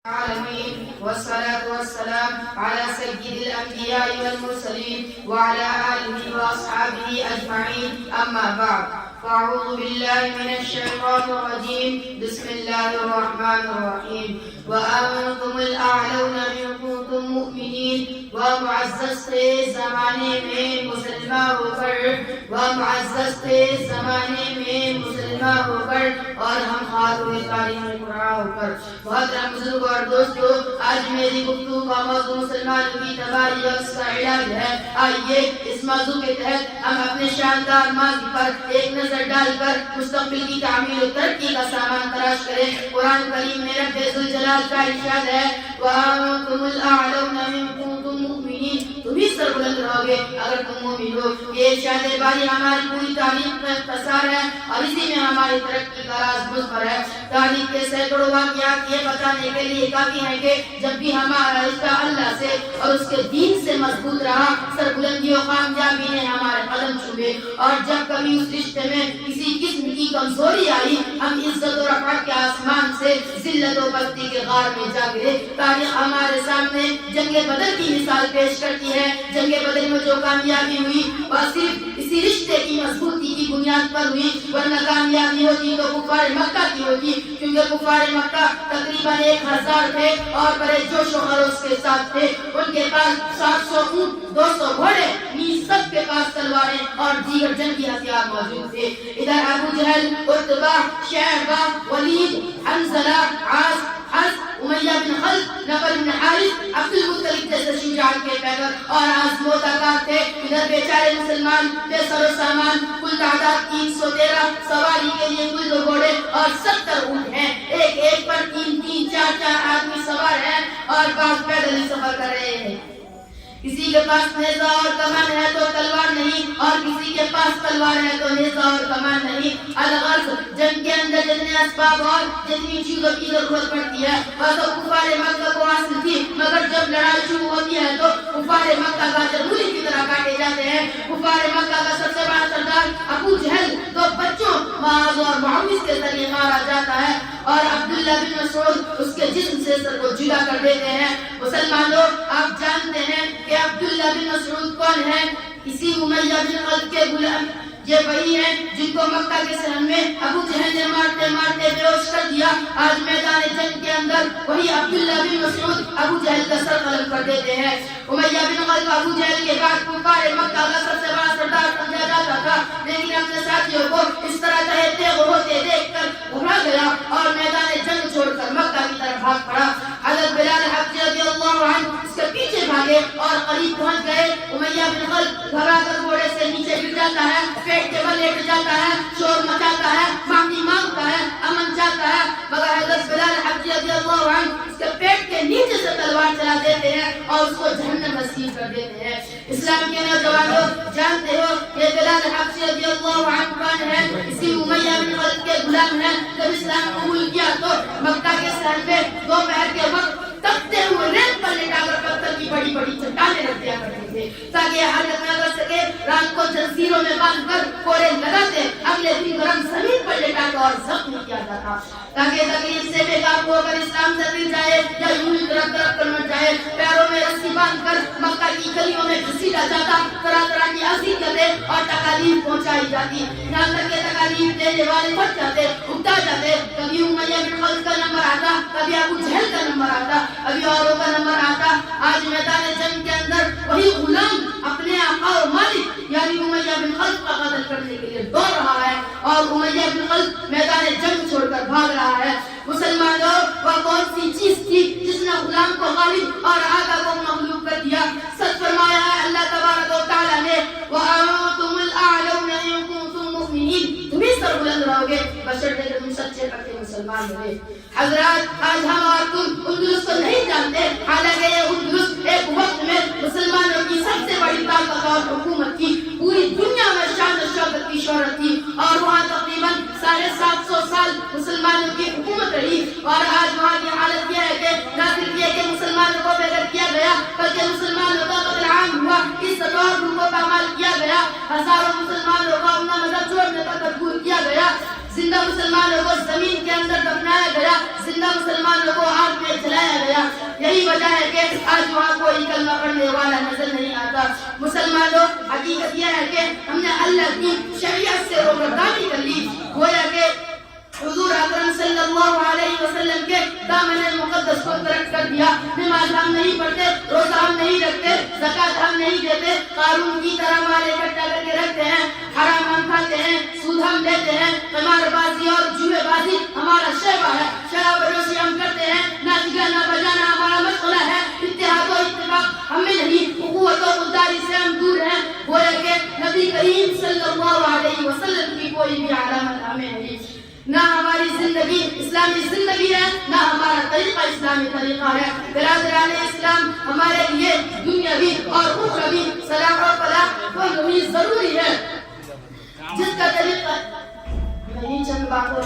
العالمين والصلاة والسلام على سيد الأنبياء والمرسلين وعلى آله وأصحابه أجمعين أما بعد فأعوذ بالله من الشيطان الرجيم بسم الله الرحمن الرحيم وأنتم الأعلون إن كنتم مؤمنين ومعزز تھے زمانے میں مسلمان ہو کر مسلمان ہو کر اور ہم خاتون تعلیم قرآن ہو کر محترم بزرگوں اور دوستو آج میری گفتگو کا موضوع مسلمانوں کی تباہی اور اس کا علاج ہے۔ آئیے اس موضوع کے تحت ہم اپنے شاندار ماضی پر ایک نظر ڈال کر مستقبل کی تعمیر و ترقی کا سامان تلاش کریں۔ قرآن کریم میں رب ذوالجلال کا ارشاد ہے وَأَنْتُمُ الْأَعْلَوْنَ إِن كُنتُم مُؤْمِنِينَ، تم ہی سربلند رہو گے اگر تم مومن ہو۔ یہ ارشاد باری ہماری پوری تاریخ میں اختصار ہے اور اسی میں ہماری ترقی کا راز مضمر ہے۔ تاریخ کے سینکڑوں واقعات یہ بتانے کے لیے کافی ہیں کہ جب بھی ہمارا رشتہ اللہ سے اور اس کے دین سے مضبوط رہا، سربلندی و کامیابی نے ہمارے قدم چھوئے، اور جب کبھی اس رشتے میں کسی قسم کی کمزوری آئی، ہم عزت و رفعت کے آسمان سے ذلت و پستی کے غار میں جا گرے۔ تاریخ ہمارے سامنے جنگ بدر کی مثال پیش کرتی ہے۔ جنگ بدر میں جو کامیابی ہوئی وہ صرف اسی رشتے کی مضبوطی کی بنیاد پر ہوئی، ورنہ کامیابی ہوتی تو کفار مکہ کی ہوتی، کیونکہ کفار مکہ تقریباً 1000 تھے اور بڑے جوش و خروش کے ساتھ تھے۔ ان کے پاس 700 اونٹ، 200 گھوڑے، سب کے پاس تلواریں اور دیگر جنگی ہتھیار موجود تھے۔ ادھر ابو جہل، عتبہ، شیبہ، ولید، حنظلہ، عاص، امیہ بن خلف، نبل بن حارث، عبد المطلب جیسے شجاعت کے پیکر اور آزمودہ کار تھے۔ ادھر بیچارے مسلمان بے سر و سامان، کل تعداد 313، سواری کے لیے کل 2 گھوڑے اور 70 اونٹ ہیں۔ ایک پر 3 4 آدمی سوار ہیں اور بعض پیدل ہی سفر کر رہے ہیں۔ کسی کے پاس نیزہ اور کمان ہے تو تلوار نہیں، اور کسی کے پاس تلوار ہے تو نیزہ اور کمان نہیں۔ الغرض جنگ کے اندر جتنے اسباب اور جتنی چیزوں کی ضرورت پڑتی ہے وہ تو کفار مکہ کو حاصل تھی، مگر جب لڑائی شروع ہوتی ہے تو کفار مکہ کا جمہوری کی طرح کاٹے جاتے ہیں۔ کفار مکہ کا سب سے بڑا سردار ابو جہل 2 بچوں معاذ اور معوذ کے ذریعے مارا جاتا ہے، اور عبداللہ بن مسعود اس کے جسم سے سر کو جدا کر دیتے ہیں۔ مسلمان لوگ آپ جانتے ہیں کہ عبداللہ بن مسعود کون ہے؟ اسی امیہ بن خلف کے غلام۔ یہ وہی ہیں جن کو مکہ کے صحن میں ابو جہل نے مارتے مارتے بے ہوش کر دیا۔ آج میدان جنگ کے اندر وہی عبداللہ بن مسعود ابو جہل کا سر قلم کر دیتے ہیں۔ امیہ بن خلف ابو جہل کے بعد کفار مکہ کا سب سے بڑا سردار سمجھا جاتا تھا، لیکن اپنے ساتھیوں کو اس طرح تہتے ہوتے دیکھ کر گھبرا گیا اور میدان جنگ چھوڑ کر مکہ کی طرف بھاگ پڑا۔ حضرت بلال حبشی رضی اللہ عنہ اس کے پیچھے بھاگے اور قریب پہنچ گئے۔ امیہ بن خلف گھبرا کر گھوڑے سے نیچے گر جاتا ہے، پیٹ کے بل لیٹ جاتا ہے، شور مچاتا ہے، معافی مانگتا ہے، امن چاہتا ہے، مگر حضرت بلال حبشی رضی اللہ عنہ اس کے پیٹ کے نیچے سے تلوار چلا دیتے ہیں اور اس کو جہنم نصیب کر دیتے ہیں۔ اسلام کے نوجوانوں جانتے ہو یہ بلال حبشی رضی اللہ عنہ کون ہے؟ اسی امیہ بن خلف کے غلام ہیں۔ جب اسلام قبول کیا تو مکہ کے صحن میں دوپہر کے وقت تپتے ہوئے ریت پر لٹا کر پتھر کی بڑی بڑی چٹانیں رکھ دیا کرتے تھے تاکہ حرکت نہ کر سکے۔ رات کو جنزیروں میں باندھ کر کوڑے لگاتے، اگلے دن گرم زمین پر لٹا کر اور زخمی کیا جاتا تاکہ تکلیف سے بے قابو ہو کر اسلام سے گر جائے یا یوں ہی درک درک کر مر جائے۔ پیروں میں رسی باندھ کر مکہ کی گلیوں میں گھسیٹا جاتا، طرح طرح کی اذیتیں اور تکالیف پہنچائی جاتی، یہاں تک کہ تکالیف دینے والے بچ جاتے، اٹھا جاتے۔ کبھی امیہ بن خلف کا نمبر آتا، کبھی ابو جہل کا نمبر آتا، ابھی اوروں کا نمبر آتا۔ آج میدان جنگ کے اندر وہی غلام اپنے آقا و مالک یعنی امیہ بن خلف کا قتل کرنے کے لیے دوڑ رہا ہے، اور امیہ بن خلف میدان جنگ چھوڑ کر بھاگ رہا ہے۔ مسلمانوں وہ کون سی چیز تھی جس نے غلام کو غالب اور آقا کو مغلوب کر دیا؟ سچ فرمایا ہے اللہ تبارک و تعالیٰ نے وَأَنْتُمُ الْأَعْلَوْنَ إِن كُنتُم مُؤْمِنِينَ، تم ہی سربلند رہو گے بشرطے کہ تم سچے پکے مسلمان رہے۔ حضرات آج ہم اور تم اندلس کو نہیں جانتے، حالانکہ یہ اندلس ایک وقت میں مسلمانوں کی سب سے بڑی طاقت اور حکومت تھی، پوری دنیا میں شان و شوکت کی شہرت تھی، اور وہاں تقریباً 750 سال مسلمانوں کی حکومت رہی۔ اور آج وہاں کی حالت یہ ہے کہ نہ صرف یہ کہ مسلمانوں کو بے گھر کیا گیا بلکہ مسلمانوں کا قتل عام ہوا، عزت اور حقوق کو پامال کیا گیا، ہزاروں مسلمانوں کو اپنا مذہب چھوڑنے پر مجبور کیا گیا، زندہ مسلمانوں کو زمین کے اندر دفنایا گیا، زندہ مسلمانوں کو آگ میں جلایا گیا۔ وجہ ہے کہ آج وہاں کوئی کلمہ پڑھنے والا نظر نہیں آتا. مسلمانوں، حقیقت یہ ہے کہ ہم نے اللہ کی شریعت سے روگردانی کر لی. گویا کہ حضور اکرم صلی اللہ علیہ وسلم کے دامن مقدس کو ترک کر دیا. نماز ہم نہیں پڑھتے، روزہ ہم نہیں رکھتے، زکوٰۃ ہم نہیں دیتے، قارون کی طرح مال اکٹھا کر کے رکھتے ہیں، حرام ہم کھاتے ہیں، سود ہم لیتے ہیں، قمار بازی اور جوئے بازی ہمارا شعبہ ہے، شراب نوشی ہم کرتے ہیں، ناچ گانا بجانا ہمارا مشغلہ ہے، اتحاد و اتفاق ہمیں نہیں، قوت و خودداری سے ہم دور ہیں. گویا کہ نبی کریم صلی اللہ علیہ وسلم کی کوئی بھی علامت ہمیں نہیں. نہ ہماری زندگی اسلامی زندگی ہے، نہ ہمارا طریقہ اسلامی طریقہ ہے. برادران اسلام، ہمارے لیے دنیاوی اور اخروی صلاح و فلاح کو ضروری ہے، جس کا طریقہ چند باتوں